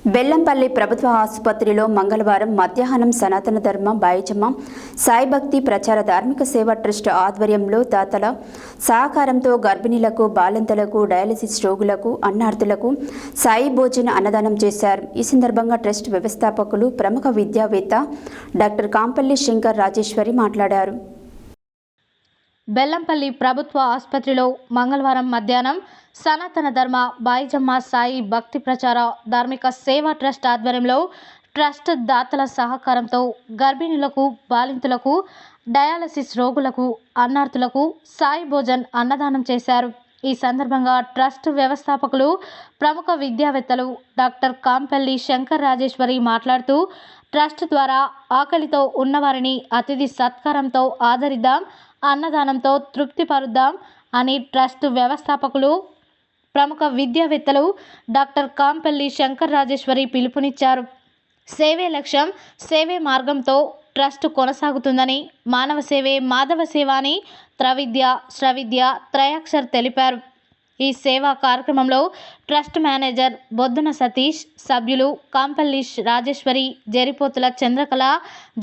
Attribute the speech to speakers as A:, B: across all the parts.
A: బెల్లంపల్లి ప్రభుత్వ ఆసుపత్రిలో మంగళవారం మధ్యాహ్నం సనాతన ధర్మ బాయిజమ్మ సాయి భక్తి ప్రచార ధార్మిక సేవా ట్రస్ట్ ఆధ్వర్యంలో దాతల సహకారంతో గర్భిణీలకు, బాలింతలకు, డయాలసిస్ రోగులకు, అన్నార్థులకు సాయి భోజన అన్నదానం చేశారు. ఈ సందర్భంగా ట్రస్ట్ వ్యవస్థాపకులు, ప్రముఖ విద్యావేత్త డాక్టర్ కాంపల్లి శంకర్ రాజేశ్వరి మాట్లాడారు.
B: బెల్లంపల్లి ప్రభుత్వ ఆసుపత్రిలో మంగళవారం మధ్యాహ్నం సనాతన ధర్మ బాయిజమ్మ సాయి భక్తి ప్రచార ధార్మిక సేవా ట్రస్ట్ ఆధ్వర్యంలో ట్రస్ట్ దాతల సహకారంతో గర్భిణులకు, బాలింతులకు, డయాలసిస్ రోగులకు, అన్నార్థులకు సాయి భోజన్ అన్నదానం చేశారు. ఈ సందర్భంగా ట్రస్ట్ వ్యవస్థాపకులు, ప్రముఖ విద్యావేత్తలు డాక్టర్ కాంపల్లి శంకర్ రాజేశ్వరి మాట్లాడుతూ, ట్రస్ట్ ద్వారా ఆకలితో ఉన్నవారిని అతిథి సత్కారంతో ఆదరిద్దాం, అన్నదానంతో తృప్తిపరుద్దాం అని ట్రస్ట్ వ్యవస్థాపకులు, ప్రముఖ విద్యావేత్తలు డాక్టర్ కాంపల్లి శంకర్ రాజేశ్వరి పిలుపునిచ్చారు. సేవే లక్ష్యం, సేవే మార్గంతో ట్రస్ట్ కొనసాగుతుందని, మానవ సేవే మాధవ సేవ అని త్రవిద్య, శ్రవిద్య, త్రయాక్షర్ తెలిపారు. ఈ సేవా కార్యక్రమంలో ట్రస్ట్ మేనేజర్ బొద్దున సతీష్, సభ్యులు కాంపల్లి రాజేశ్వరి, జరిపోతుల చంద్రకళ,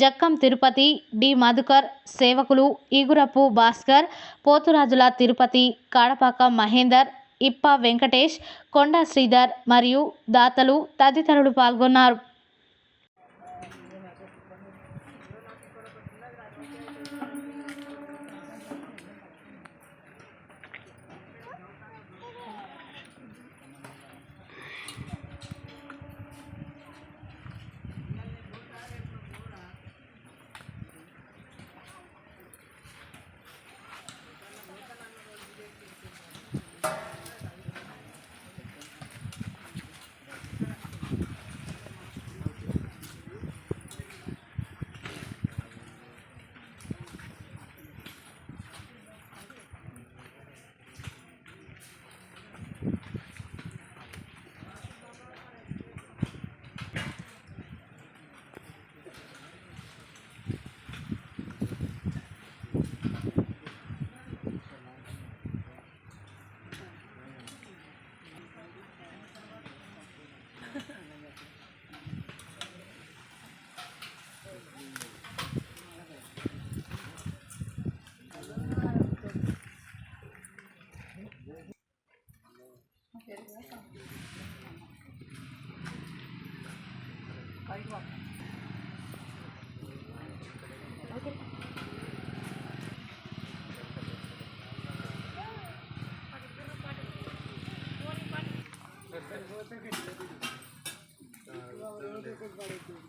B: జక్కం తిరుపతి, డి మధుకర్, సేవకులు ఈగురపు భాస్కర్, పోతురాజుల తిరుపతి, కాడపాక మహేందర్, ఇప్ప వెంకటేష్, కొండా శ్రీధర్ మరియు దాతలు తదితరులు పాల్గొన్నారు.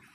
C: Okay.